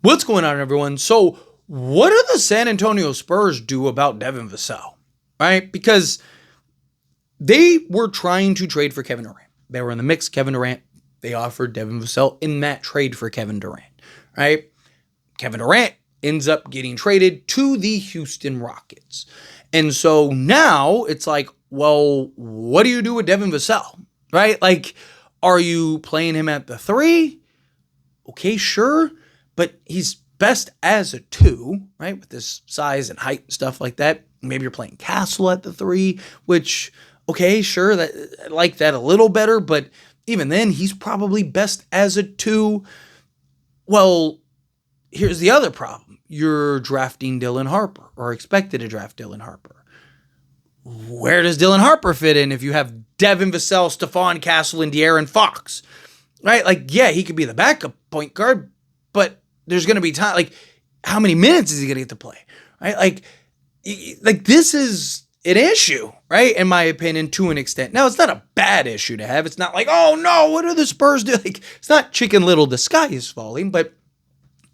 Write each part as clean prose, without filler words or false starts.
What's going on, everyone? So, what do the San Antonio Spurs do about Devin Vassell? Right? Because they were trying to trade for Kevin Durant. They were in the mix, Kevin Durant. They offered Devin Vassell in that trade for Kevin Durant. Right? Kevin Durant ends up getting traded to the Houston Rockets. And so now it's like, well, what do you do with Devin Vassell? Right? Like, are you playing him at the 3? Okay, sure. But he's best as a 2, right? With his size and height and stuff like that. Maybe you're playing Castle at the 3, which, okay, sure, that I like that a little better, but even then, he's probably best as a 2. Well, here's the other problem. You're drafting Dylan Harper, or expected to draft Dylan Harper. Where does Dylan Harper fit in if you have Devin Vassell, Stephon Castle, and De'Aaron Fox? Right? Like, yeah, he could be the backup point guard, but there's going to be time. Like, how many minutes is he going to get to play? Right? Like this is an issue, right? In my opinion, to an extent. Now, it's not a bad issue to have. It's not like, oh no, what do the Spurs do? Like, it's not Chicken Little, the sky is falling, but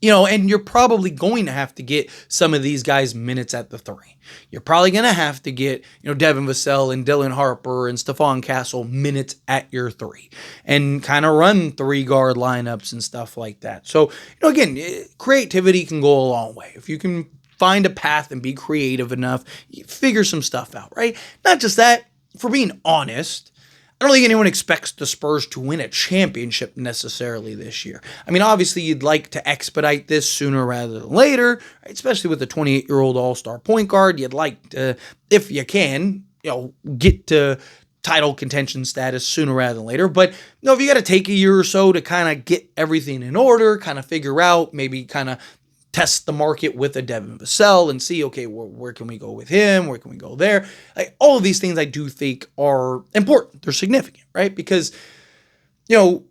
and you're probably going to have to get some of these guys minutes at the 3. You're probably going to have to get, Devin Vassell and Dylan Harper and Stephon Castle minutes at your 3 and kind of run 3 guard lineups and stuff like that. So, again, creativity can go a long way. If you can find a path and be creative enough, you figure some stuff out, right? Not just that, for being honest, I don't think anyone expects the Spurs to win a championship necessarily this year. I mean, obviously, you'd like to expedite this sooner rather than later, right? Especially with a 28-year-old all-star point guard. You'd like to, if you can, get to title contention status sooner rather than later. But, if you got to take a year or so to kind of get everything in order, kind of figure out, maybe kind of test the market with a Devin Vassell and see, okay, where can we go with him? Where can we go there? Like, all of these things I do think are important. They're significant, right? Because, you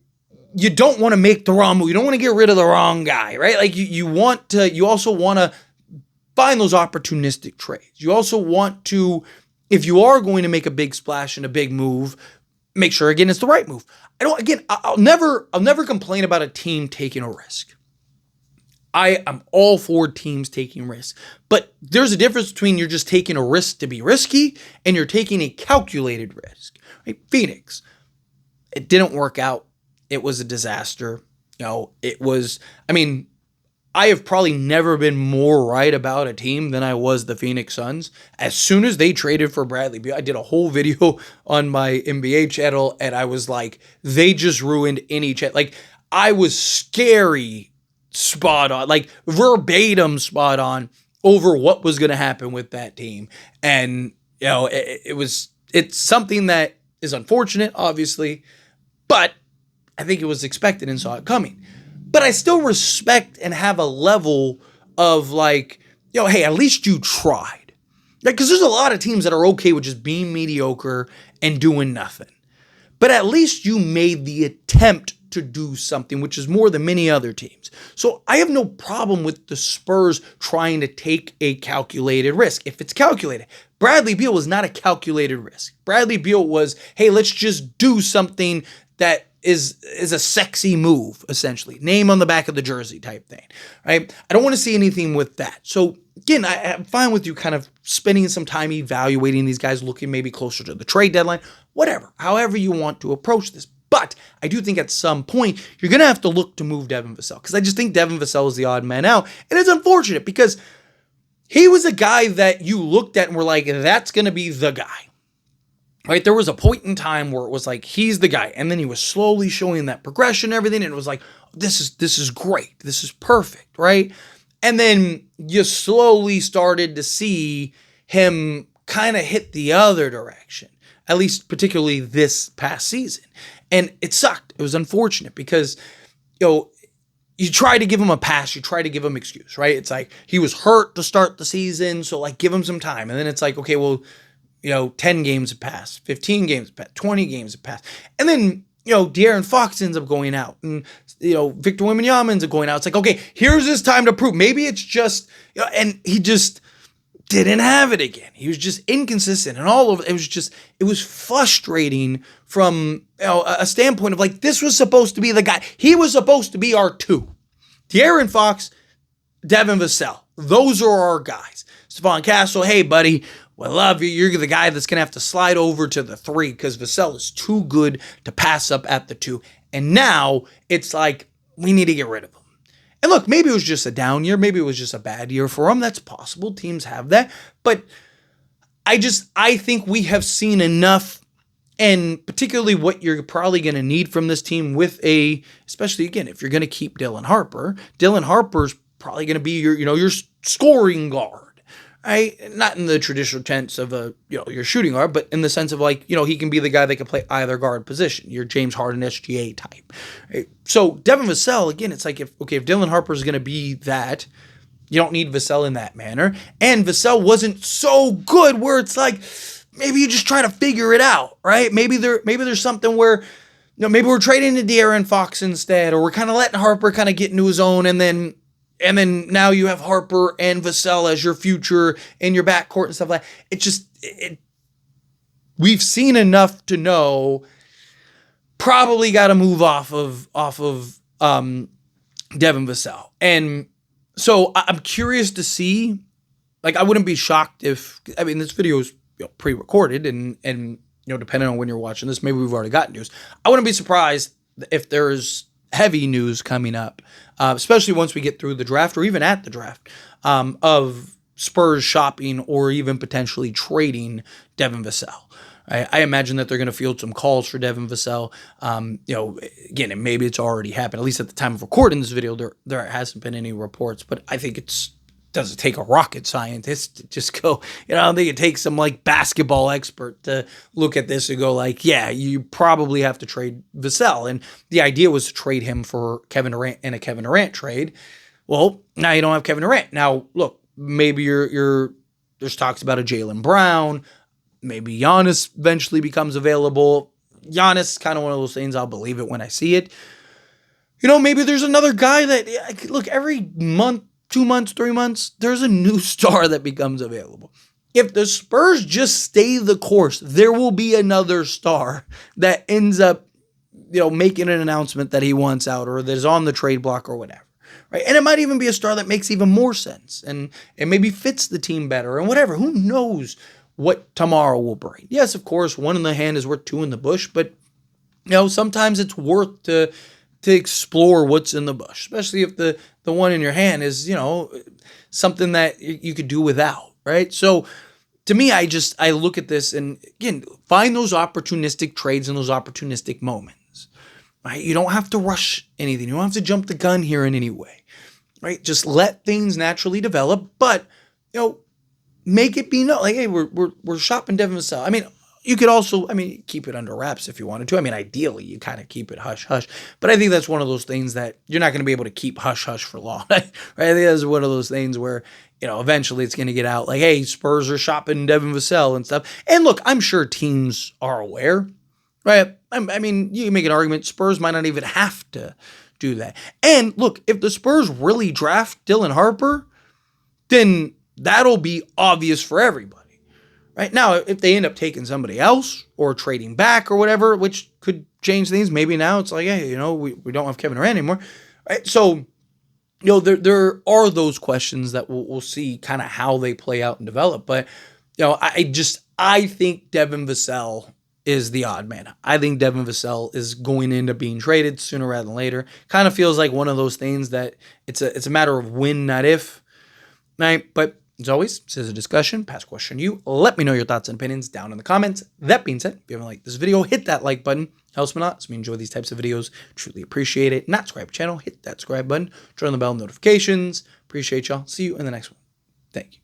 don't want to make the wrong move. You don't want to get rid of the wrong guy, right? Like you also want to find those opportunistic trades. You also want to, if you are going to make a big splash and a big move, make sure, again, it's the right move. I'll never complain about a team taking a risk. I'm all for teams taking risks, but there's a difference between you're just taking a risk to be risky and you're taking a calculated risk. Right? Phoenix, it didn't work out. It was a disaster. I have probably never been more right about a team than I was the Phoenix Suns. As soon as they traded for Bradley Beal, I did a whole video on my NBA channel, and I was like, they just ruined any chance. Like, I was spot on, like verbatim spot on over what was going to happen with that team. And, it's something that is unfortunate, obviously, but I think it was expected and saw it coming. But I still respect and have a level of like, hey, at least you tried. Because there's a lot of teams that are okay with just being mediocre and doing nothing. But at least you made the attempt to do something, which is more than many other teams. So I have no problem with the Spurs trying to take a calculated risk. If it's calculated, Bradley Beal was not a calculated risk. Bradley Beal was, hey, let's just do something that is a sexy move, essentially. Name on the back of the jersey type thing, right? I don't want to see anything with that. So again, I'm fine with you kind of spending some time evaluating these guys, looking maybe closer to the trade deadline, whatever, however you want to approach this. But I do think at some point, you're going to have to look to move Devin Vassell, because I just think Devin Vassell is the odd man out. And it's unfortunate because he was a guy that you looked at and were like, that's going to be the guy. Right? There was a point in time where it was like, he's the guy. And then he was slowly showing that progression and everything. And it was like, this is great. This is perfect. Right? And then you slowly started to see him kind of hit the other direction, at least particularly this past season. And it sucked. It was unfortunate because, you try to give him a pass. You try to give him excuse, right? It's like he was hurt to start the season. So like, give him some time. And then it's like, okay, well, 10 games have passed, 15 games have passed, 20 games have passed. And then, De'Aaron Fox ends up going out and, Victor Wembanyama ends up going out. It's like, okay, here's his time to prove. Maybe it's just, and he just didn't have it again. He was just inconsistent and all over. It was frustrating from a standpoint of like, this was supposed to be the guy. He was supposed to be our 2. De'Aaron Fox Devin Vassell. Those are our guys. Stephon Castle, hey, buddy, we love you. You're the guy that's going to have to slide over to the 3 because Vassell is too good to pass up at the 2. And now it's like, we need to get rid of him. And look, maybe it was just a down year. Maybe it was just a bad year for him. That's possible. Teams have that. But I think we have seen enough, and particularly what you're probably going to need from this team especially again, if you're going to keep Dylan Harper's probably going to be your scoring guard, right? Not in the traditional sense of your shooting guard, but in the sense of he can be the guy that can play either guard position, your James Harden SGA type. Right? So Devin Vassell, again, it's like if Dylan Harper is going to be that, you don't need Vassell in that manner. And Vassell wasn't so good where it's like, maybe you're just trying to figure it out, right? Maybe there's something where, maybe we're trading to De'Aaron Fox instead, or we're kind of letting Harper kind of get into his own, and then now you have Harper and Vassell as your future in your backcourt and stuff like that. We've seen enough to know probably got to move off of Devin Vassell. And so I'm curious to see, I wouldn't be shocked this video is pre-recorded and depending on when you're watching this, maybe we've already got news. I wouldn't be surprised if there's heavy news coming up, especially once we get through the draft or even at the draft, of Spurs shopping or even potentially trading Devin Vassell. I imagine that they're going to field some calls for Devin Vassell. Again, and maybe it's already happened. At least at the time of recording this video, there hasn't been any reports, but I think doesn't take a rocket scientist to just go, I don't think it takes some basketball expert to look at this and go yeah, you probably have to trade Vassell. And the idea was to trade him for Kevin Durant in a Kevin Durant trade. Well, now you don't have Kevin Durant. Now, look, maybe there's talks about a Jaylen Brown. Maybe Giannis eventually becomes available. Giannis is kind of one of those things, I'll believe it when I see it. Maybe there's another guy that, look, every month, 2 months, 3 months, there's a new star that becomes available. If the Spurs just stay the course, there will be another star that ends up, making an announcement that he wants out or that is on the trade block or whatever. Right? And it might even be a star that makes even more sense and maybe fits the team better and whatever. Who knows what tomorrow will bring? Yes, of course, one in the hand is worth two in the bush, but sometimes it's worth to explore what's in the bush, especially if the one in your hand is, something that you could do without, right? So to me, I look at this and again, find those opportunistic trades and those opportunistic moments, right? You don't have to rush anything. You don't have to jump the gun here in any way, right? Just let things naturally develop, but, make it be known, hey, we're shopping Devin Vassell. You could also, keep it under wraps if you wanted to. Ideally, you kind of keep it hush-hush. But I think that's one of those things that you're not going to be able to keep hush-hush for long. Right? I think that's one of those things where, eventually it's going to get out hey, Spurs are shopping Devin Vassell and stuff. And look, I'm sure teams are aware, right? You can make an argument Spurs might not even have to do that. And look, if the Spurs really draft Dylan Harper, then that'll be obvious for everybody. Right now, if they end up taking somebody else or trading back or whatever, which could change things, maybe now it's hey, we don't have Kevin Durant anymore, right? So, there are those questions that we'll see kind of how they play out and develop. But, I think Devin Vassell is the odd man. I think Devin Vassell is going into being traded sooner rather than later. Kind of feels like one of those things that it's a matter of when, not if, right? But as always, this is a discussion, pass question to you. Let me know your thoughts and opinions down in the comments. That being said, if you haven't liked this video, hit that like button. Helps me a lot. So we enjoy these types of videos. Truly appreciate it. Not subscribe to the channel, hit that subscribe button. Turn on the bell notifications. Appreciate y'all. See you in the next one. Thank you.